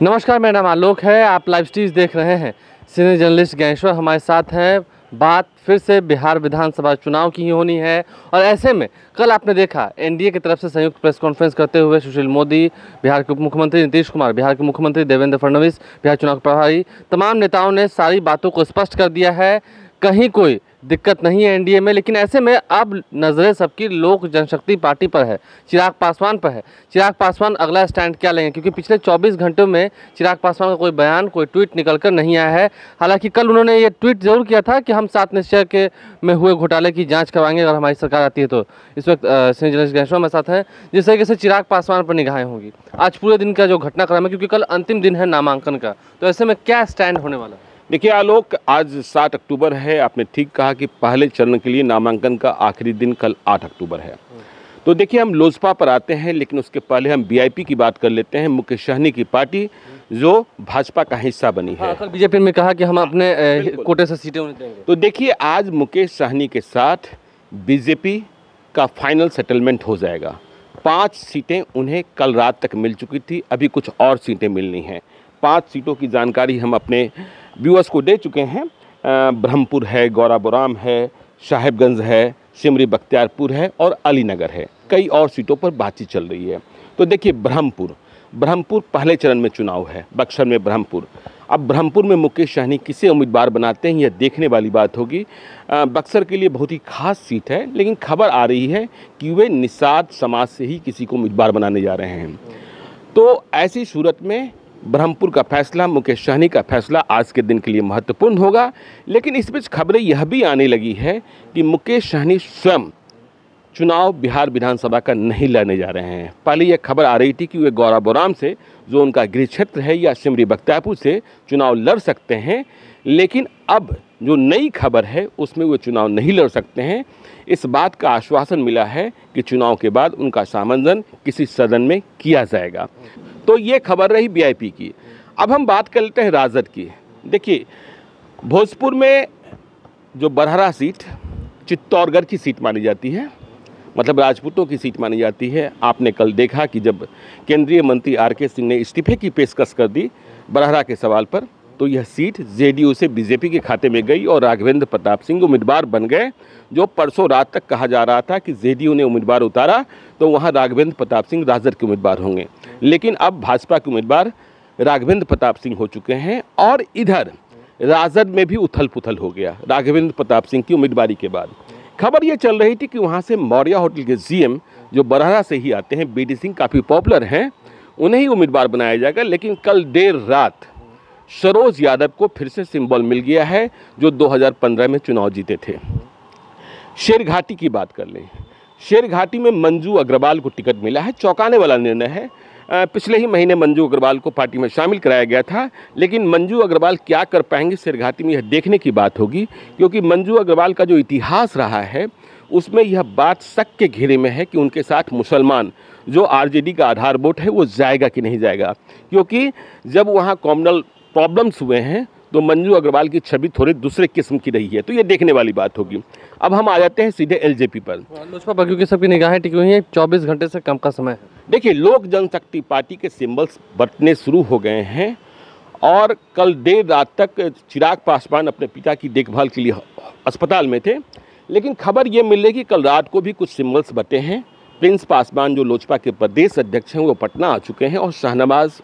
नमस्कार, मेरा नाम आलोक है। आप लाइव स्ट्रीज देख रहे हैं। सीनियर जर्नलिस्ट ज्ञानेश्वर हमारे साथ हैं। बात फिर से बिहार विधानसभा चुनाव की ही होनी है और ऐसे में कल आपने देखा एनडीए की तरफ से संयुक्त प्रेस कॉन्फ्रेंस करते हुए सुशील मोदी, बिहार के उप मुख्यमंत्री नीतीश कुमार, बिहार के मुख्यमंत्री देवेंद्र फडणवीस, बिहार चुनाव प्रभारी, तमाम नेताओं ने सारी बातों को स्पष्ट कर दिया है। कहीं कोई दिक्कत नहीं है एनडीए में, लेकिन ऐसे में अब नज़रें सबकी लोक जनशक्ति पार्टी पर है, चिराग पासवान पर है। चिराग पासवान अगला स्टैंड क्या लेंगे, क्योंकि पिछले 24 घंटों में चिराग पासवान का कोई बयान, कोई ट्वीट निकलकर नहीं आया है। हालांकि कल उन्होंने ये ट्वीट जरूर किया था कि हम 7 निश्चय के में हुए घोटाले की जांच करवाएंगे अगर हमारी सरकार आती है तो। इस वक्त सीनियर जर्नलिस्ट ज्ञानेश्वर मेरे साथ हैं। जिस तरीके से चिराग पासवान पर निगाहें होंगी आज पूरे दिन का जो घटनाक्रम है, क्योंकि कल अंतिम दिन है नामांकन का, तो ऐसे में क्या स्टैंड होने वाला है? देखिए आलोक, आज 7 अक्टूबर है। आपने ठीक कहा कि पहले चरण के लिए नामांकन का आखिरी दिन कल 8 अक्टूबर है। तो देखिए, हम लोजपा पर आते हैं, लेकिन उसके पहले हम बीआईपी की बात कर लेते हैं, मुकेश सहनी की पार्टी जो भाजपा का हिस्सा बनी है। कल बीजेपी में कहा कि हम अपने कोटे से सीटें उन्हें देंगे। तो देखिए, आज मुकेश सहनी के साथ बीजेपी का फाइनल सेटलमेंट हो जाएगा। 5 सीटें उन्हें कल रात तक मिल चुकी थी, अभी कुछ और सीटें मिलनी हैं। 5 सीटों की जानकारी हम अपने व्यूअर्स को दे चुके हैं। ब्रह्मपुर है, गौराबोराम है, साहेबगंज है, सिमरी बख्तियारपुर है और अलीनगर है। कई और सीटों पर बातचीत चल रही है। तो देखिए, ब्रह्मपुर पहले चरण में चुनाव है, बक्सर में ब्रह्मपुर। अब ब्रह्मपुर में मुकेश सहनी किसे उम्मीदवार बनाते हैं, यह देखने वाली बात होगी। बक्सर के लिए बहुत ही खास सीट है, लेकिन खबर आ रही है कि वे निषाद समाज से ही किसी को उम्मीदवार बनाने जा रहे हैं। तो ऐसी सूरत में ब्रह्मपुर का फैसला, मुकेश सहनी का फैसला आज के दिन के लिए महत्वपूर्ण होगा। लेकिन इस बीच खबरें यह भी आने लगी है कि मुकेश सहनी स्वयं चुनाव बिहार विधानसभा का नहीं लड़ने जा रहे हैं। पहले यह खबर आ रही थी कि वे गौराबोराम से, जो उनका गृह क्षेत्र है, या सिमरी बख्तियारपुर से चुनाव लड़ सकते हैं, लेकिन अब जो नई खबर है उसमें वे चुनाव नहीं लड़ सकते हैं। इस बात का आश्वासन मिला है कि चुनाव के बाद उनका सामंजन किसी सदन में किया जाएगा। तो ये खबर रही बीआईपी की। अब हम बात कर लेते हैं राजद की। देखिए, भोजपुर में जो बरहरा सीट चित्तौड़गढ़ की सीट मानी जाती है, मतलब राजपूतों की सीट मानी जाती है। आपने कल देखा कि जब केंद्रीय मंत्री आर.के. सिंह ने इस्तीफे की पेशकश कर दी बरहरा के सवाल पर, तो यह सीट जेडीयू से बीजेपी के खाते में गई और राघवेंद्र प्रताप सिंह उम्मीदवार बन गए। जो परसों रात तक कहा जा रहा था कि जेडीयू ने उम्मीदवार उतारा तो वहां राघवेंद्र प्रताप सिंह राजद के उम्मीदवार होंगे, लेकिन अब भाजपा के उम्मीदवार राघवेंद्र प्रताप सिंह हो चुके हैं। और इधर राजद में भी उथल पुथल हो गया राघवेंद्र प्रताप सिंह की उम्मीदवारी के बाद। खबर ये चल रही थी कि वहाँ से मौर्या होटल के जीएम, जो बरहरा से ही आते हैं, बीडी सिंह, काफ़ी पॉपुलर हैं, उन्हें ही उम्मीदवार बनाया जाएगा। लेकिन कल देर रात सरोज यादव को फिर से सिंबल मिल गया है, जो 2015 में चुनाव जीते थे। शेरघाटी की बात कर लें। शेरघाटी में मंजू अग्रवाल को टिकट मिला है। चौंकाने वाला निर्णय है। पिछले ही महीने मंजू अग्रवाल को पार्टी में शामिल कराया गया था, लेकिन मंजू अग्रवाल क्या कर पाएंगे शेरघाटी में, यह देखने की बात होगी। क्योंकि मंजू अग्रवाल का जो इतिहास रहा है उसमें यह बात शक के घेरे में है कि उनके साथ मुसलमान, जो आरजेडी का आधार वोट है, वो जाएगा कि नहीं जाएगा। क्योंकि जब वहाँ कॉमनल प्रॉब्लम्स हुए हैं तो मंजू अग्रवाल की छवि थोड़ी दूसरे किस्म की रही है। तो ये देखने वाली बात होगी। अब हम आ जाते हैं सीधे एलजेपी पर। लोजपा पर क्योंकि सबकी निगाहें टिकी हुई हैं, 24 घंटे से कम का समय है। देखिए, लोक जनशक्ति पार्टी के सिंबल्स बंटने शुरू हो गए हैं और कल देर रात तक चिराग पासवान अपने पिता की देखभाल के लिए अस्पताल में थे। लेकिन खबर ये मिल रही कि कल रात को भी कुछ सिंबल्स बटे हैं। प्रिंस पासवान, जो लोजपा के प्रदेश अध्यक्ष हैं, वो पटना आ चुके हैं और शाहनवाज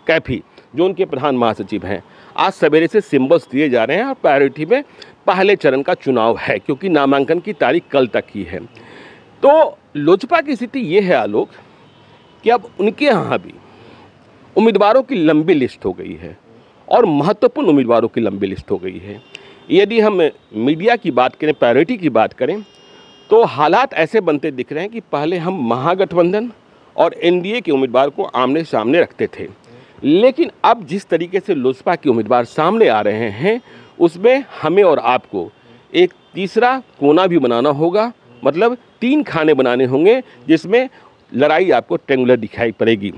कैफी, जो उनके प्रधान महासचिव हैं, आज सवेरे से सिंबल्स दिए जा रहे हैं। और प्रायोरिटी में पहले चरण का चुनाव है, क्योंकि नामांकन की तारीख कल तक ही है। तो लोजपा की स्थिति ये है आलोक कि अब उनके यहाँ भी उम्मीदवारों की लंबी लिस्ट हो गई है और महत्वपूर्ण उम्मीदवारों की लंबी लिस्ट हो गई है। यदि हम मीडिया की बात करें, प्रायोरिटी की बात करें, तो हालात ऐसे बनते दिख रहे हैं कि पहले हम महागठबंधन और एनडीए के उम्मीदवार को आमने सामने रखते थे, लेकिन अब जिस तरीके से लोजपा के उम्मीदवार सामने आ रहे हैं उसमें हमें और आपको एक तीसरा कोना भी बनाना होगा। मतलब 3 खाने बनाने होंगे जिसमें लड़ाई आपको ट्रेंगुलर दिखाई पड़ेगी।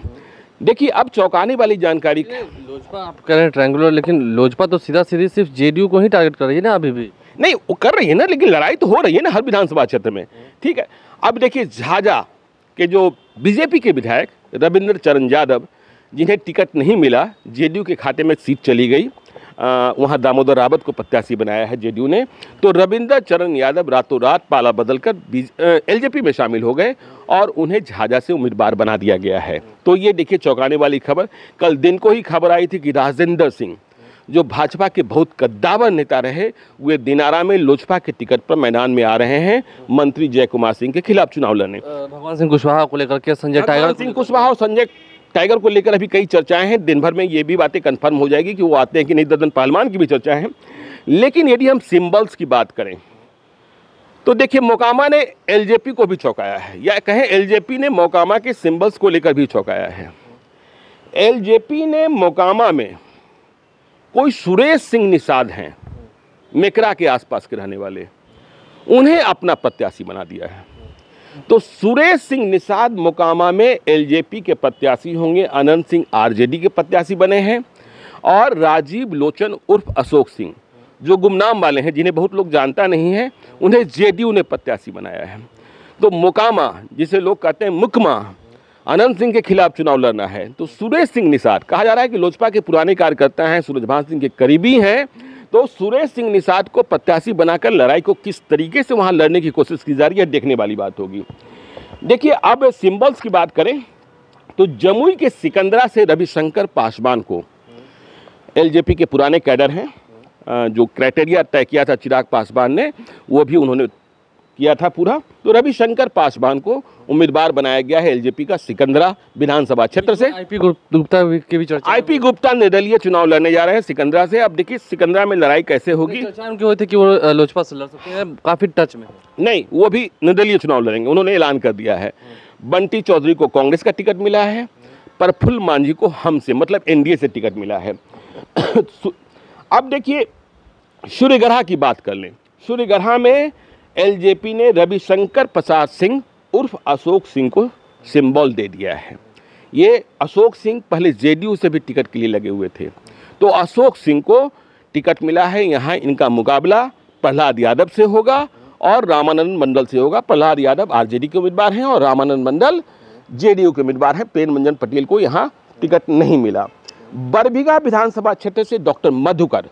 देखिए, अब चौंकाने वाली जानकारी, लोजपा आप कह रहे हैं ट्रायंगुलर, लेकिन लोजपा तो सीधा सीधी सिर्फ जेडीयू को ही टारगेट कर रही है ना अभी भी। नहीं, वो कर रही है ना, लेकिन लड़ाई तो हो रही है ना हर विधानसभा क्षेत्र में। ठीक है, अब देखिए, झाझा के जो बीजेपी के विधायक रविंद्र चरण यादव, जिन्हें टिकट नहीं मिला, जेडीयू के खाते में सीट चली गई, वहाँ रावत को प्रत्याशी बनाया है जेडीयू ने। तो रविंद्र चरण यादव रातों रात पाला बदलकर एलजेपी में शामिल हो गए और उन्हें झाझा से उम्मीदवार बना दिया गया है। तो ये देखिए चौंकाने वाली खबर। कल दिन को ही खबर आई थी कि राजेंद्र सिंह, जो भाजपा के बहुत कद्दावर नेता रहे, वे दिनारा में लोजपा के टिकट पर मैदान में आ रहे हैं मंत्री जय कुमार सिंह के खिलाफ चुनाव लड़ने। भगवान सिंह कुशवाहा को लेकर के संजय टाइगर को लेकर अभी कई चर्चाएं हैं। दिन भर में ये भी बातें कंफर्म हो जाएगी कि वो आते हैं कि नहीं, ददन पहलवान की भी चर्चाएं हैं। लेकिन यदि हम सिंबल्स की बात करें तो देखिए मोकामा ने एलजेपी को भी चौंकाया है, या कहें एलजेपी ने मोकामा के सिंबल्स को लेकर भी चौंकाया है। एलजेपी ने मोकामा में कोई सुरेश सिंह निषाद हैं, मेकरा के आसपास के रहने वाले, उन्हें अपना प्रत्याशी बना दिया है। तो सुरेश सिंह निषाद मोकामा में एलजेपी के प्रत्याशी होंगे, अनंत सिंह आरजेडी के प्रत्याशी बने हैं, और राजीव लोचन उर्फ अशोक सिंह जो गुमनाम वाले हैं, जिन्हें बहुत लोग जानता नहीं है, उन्हें जेडीयू ने प्रत्याशी बनाया है। तो मोकामा, जिसे लोग कहते हैं मुकमा, अनंत सिंह के खिलाफ चुनाव लड़ना है। तो सुरेश सिंह निषाद, कहा जा रहा है कि लोजपा के पुराने कार्यकर्ता हैं, सूरजभान सिंह के करीबी हैं, तो सुरेश सिंह निषाद को प्रत्याशी बनाकर लड़ाई को किस तरीके से वहां लड़ने की कोशिश की जा रही है, देखने वाली बात होगी। देखिए अब सिंबल्स की बात करें तो जमुई के सिकंदरा से रविशंकर पासवान को, एलजेपी के पुराने कैडर हैं, जो क्राइटेरिया तय किया था चिराग पासवान ने, वो भी उन्होंने किया था पूरा। तो रविशंकर पासवान को उम्मीदवार बनाया गया है एलजेपी का सिकंदरा विधानसभा क्षेत्र से। आईपी गुप्ता की भी चर्चा, आईपी गुप्ता निर्दलीय चुनाव लड़ने जा रहे हैं सिकंदरा से। अब देखिए सिकंदरा में लड़ाई कैसे होगी। चर्चा उनकी हुई थी कि वो लोजपा से लड़ सकते हैं, काफी टच में है। नहीं, वो भी निर्दलीय चुनाव लड़ेंगे, उन्होंने ऐलान कर दिया है। बंटी चौधरी को कांग्रेस का टिकट मिला है, प्रफुल्ल मांझी को हम से मतलब एनडीए से टिकट मिला है। अब देखिए सूर्यगढ़ा की बात कर लें। सूर्यगढ़ा में एलजेपी ने रविशंकर प्रसाद सिंह उर्फ अशोक सिंह को सिंबल दे दिया है। ये अशोक सिंह पहले जेडीयू से भी टिकट के लिए लगे हुए थे, तो अशोक सिंह को टिकट मिला है। यहाँ इनका मुकाबला प्रहलाद यादव से होगा और रामानंद मंडल से होगा। प्रहलाद यादव आरजेडी के उम्मीदवार हैं और रामानंद मंडल जेडीयू के उम्मीदवार हैं। प्रेम मंजन पटेल को यहाँ टिकट नहीं मिला। बरबीघा विधानसभा क्षेत्र से डॉक्टर मधुकर,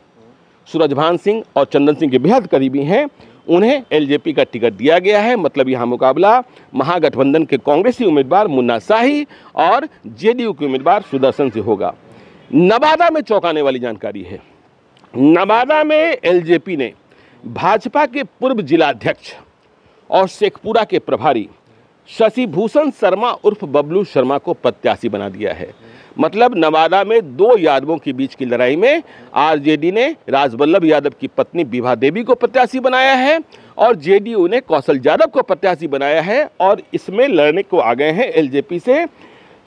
सूरजभान सिंह और चंदन सिंह के बेहद करीबी हैं, उन्हें एलजेपी का टिकट दिया गया है। मतलब यहाँ मुकाबला महागठबंधन के कांग्रेसी उम्मीदवार मुन्ना शाही और जेडीयू के उम्मीदवार सुदर्शन से होगा। नवादा में चौंकाने वाली जानकारी है। नवादा में एलजेपी ने भाजपा के पूर्व जिलाध्यक्ष और शेखपुरा के प्रभारी शशिभूषण शर्मा उर्फ बबलू शर्मा को प्रत्याशी बना दिया है। मतलब नवादा में दो यादवों के बीच की लड़ाई में आरजेडी ने राजवल्लभ यादव की पत्नी विभा देवी को प्रत्याशी बनाया है और जेडीयू ने कौशल यादव को प्रत्याशी बनाया है। और इसमें लड़ने को आ गए हैं एलजेपी से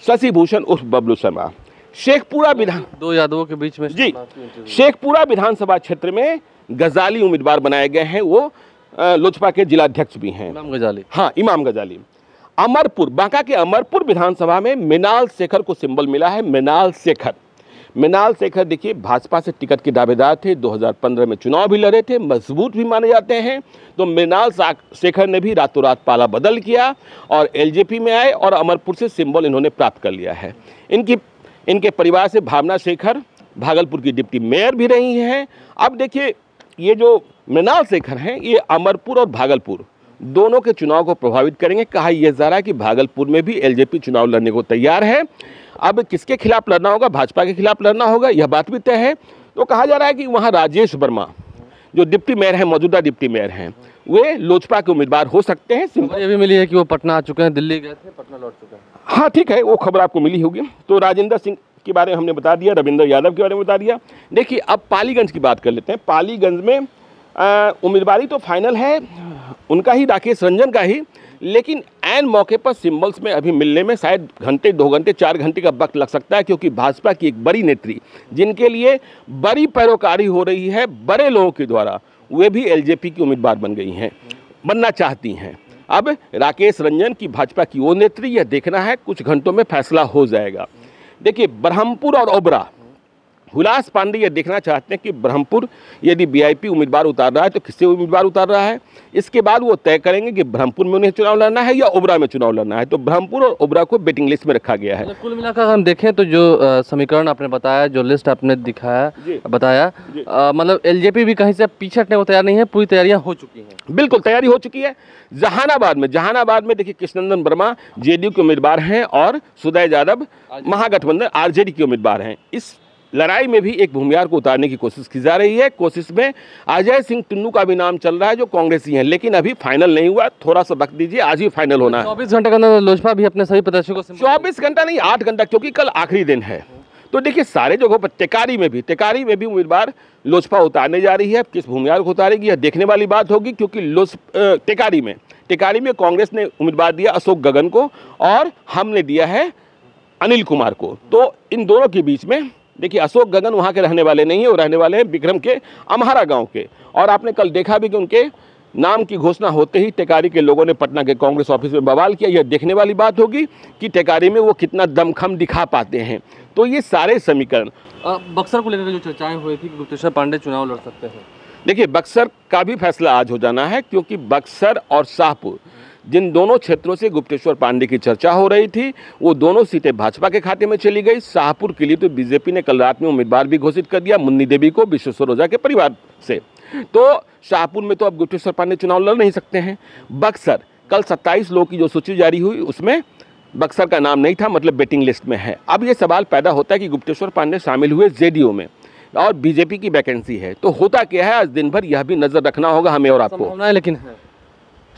शशिभूषण उर्फ बबलू शर्मा। शेखपुरा दो यादवों के बीच में जी, शेखपुरा विधानसभा क्षेत्र में गजाली उम्मीदवार बनाए गए हैं। वो लोजपा के जिलाध्यक्ष भी हैं, इमाम गजाली। हाँ, इमाम गजाली। अमरपुर, बांका के अमरपुर विधानसभा में मृणाल शेखर को सिंबल मिला है। मृणाल शेखर देखिए भाजपा से टिकट के दावेदार थे, 2015 में चुनाव भी लड़े थे, मजबूत भी माने जाते हैं। तो मृणाल शेखर ने भी रातों रात पाला बदल किया और एलजेपी में आए और अमरपुर से सिंबल इन्होंने प्राप्त कर लिया है। इनके परिवार से भावना शेखर भागलपुर की डिप्टी मेयर भी रही हैं। अब देखिए ये जो मृणाल शेखर हैं, ये अमरपुर और भागलपुर दोनों के चुनाव को प्रभावित करेंगे। कहा यह जा रहा है कि भागलपुर में भी एलजेपी चुनाव लड़ने को तैयार है। अब किसके खिलाफ लड़ना होगा, भाजपा के खिलाफ लड़ना होगा, यह बात भी तय है। तो कहा जा रहा है कि वहाँ राजेश वर्मा जो डिप्टी मेयर हैं, मौजूदा डिप्टी मेयर हैं, वे लोजपा के उम्मीदवार हो सकते हैं। ये भी मिली है कि वो पटना आ चुके हैं, दिल्ली गए थे, पटना लौट चुके हैं। हाँ ठीक है, वो खबर आपको मिली होगी। तो राजेंद्र सिंह के बारे में हमने बता दिया, रविंद्र यादव के बारे में बता दिया। देखिए अब पालीगंज की बात कर लेते हैं। पालीगंज में उम्मीदवारी तो फाइनल है उनका ही, राकेश रंजन का ही, लेकिन ऐन मौके पर सिंबल्स में अभी मिलने में शायद घंटे, 2 घंटे, 4 घंटे का वक्त लग सकता है, क्योंकि भाजपा की एक बड़ी नेत्री जिनके लिए बड़ी पैरोकारी हो रही है बड़े लोगों के द्वारा, वे भी एलजेपी की उम्मीदवार बन गई हैं, बनना चाहती हैं। अब राकेश रंजन की भाजपा की वो नेत्री, यह देखना है, कुछ घंटों में फैसला हो जाएगा। देखिए ब्रह्मपुर और ओबरा हुलास पांडे ये देखना चाहते हैं कि ब्रह्मपुर यदि वीआईपी उम्मीदवार उतार रहा है तो किससे उम्मीदवार उतार रहा है। इसके बाद वो तय करेंगे कि ब्रह्मपुर में उन्हें चुनाव लड़ना है या ओबरा में चुनाव लड़ना है। तो ब्रह्मपुर और ओबरा को बेटिंग लिस्ट में रखा गया है। मतलब कुल मिलाकर हम देखें तो जो समीकरण आपने बताया, जो लिस्ट आपने दिखाया बताया, मतलब एलजेपी भी कहीं से पीछे हटने को तैयार नहीं है, पूरी तैयारियां हो चुकी हैं। बिल्कुल तैयारी हो चुकी है। जहानाबाद में देखिए कृष्णनंदन वर्मा जेडीयू के उम्मीदवार हैं और सुदय यादव महागठबंधन आरजेडी के उम्मीदवार हैं। इस लड़ाई में भी एक भूमिहार को उतारने की कोशिश की जा रही है। कोशिश में अजय सिंह टुन्नू का भी नाम चल रहा है जो कांग्रेसी हैं, लेकिन अभी फाइनल नहीं हुआ। थोड़ा सा वक्त दीजिए, आज ही फाइनल होना है। 24 घंटे के अंदर लोजपा भी अपने सभी प्रत्याशियों को 24 घंटा नहीं, 8 घंटा, क्योंकि कल आखिरी दिन है। तो देखिए सारे जगहों पर टेकारी में भी उम्मीदवार लोजपा उतारने जा रही है। किस भूमिहार को उतारेगी यह देखने वाली बात होगी, क्योंकि टेकारी में कांग्रेस ने उम्मीदवार दिया अशोक गगन को और हमने दिया है अनिल कुमार को। तो इन दोनों के बीच में देखिए अशोक गगन वहाँ के रहने वाले नहीं है, वो रहने वाले हैं विक्रम के अम्हारा गांव के। और आपने कल देखा भी कि उनके नाम की घोषणा होते ही टेकारी के लोगों ने पटना के कांग्रेस ऑफिस में बवाल किया। यह देखने वाली बात होगी कि टेकारी में वो कितना दमखम दिखा पाते हैं। तो ये सारे समीकरण बक्सर को लेकर जो चर्चाएं हुई थी कि गुप्तेश्वर पांडे चुनाव लड़ सकते हैं, देखिए बक्सर का भी फैसला आज हो जाना है, क्योंकि बक्सर और शाहपुर जिन दोनों क्षेत्रों से गुप्तेश्वर पांडे की चर्चा हो रही थी वो दोनों सीटें भाजपा के खाते में चली गई। शाहपुर के लिए तो बीजेपी ने कल रात में उम्मीदवार भी घोषित कर दिया, मुन्नी देवी को, विश्वेश्वर ओझा के परिवार से। तो शाहपुर में तो अब गुप्तेश्वर पांडे चुनाव लड़ नहीं सकते हैं। बक्सर कल 27 लोगों की जो सूची जारी हुई उसमें बक्सर का नाम नहीं था, मतलब वेटिंग लिस्ट में है। अब ये सवाल पैदा होता है कि गुप्तेश्वर पांडे शामिल हुए जेडीयू में और बीजेपी की वैकेंसी है, तो होता क्या है आज दिन भर यह भी नजर रखना होगा हमें और आपको। लेकिन है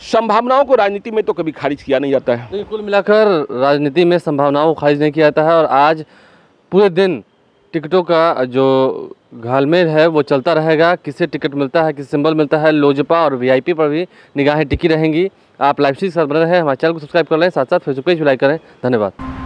संभावनाओं को राजनीति में तो कभी खारिज किया नहीं जाता है। कुल मिलाकर राजनीति में संभावनाओं को खारिज नहीं किया जाता है और आज पूरे दिन टिकटों का जो घालमेल है वो चलता रहेगा। किसे टिकट मिलता है, किस सिंबल मिलता है, लोजपा और वीआईपी पर भी निगाहें टिकी रहेंगी। आप लाइव स्ट्रीम के साथ बने रहें, हमारे चैनल को सब्सक्राइब कर लें, साथ साथ फेसबुक पेज भी लाइक करें। धन्यवाद।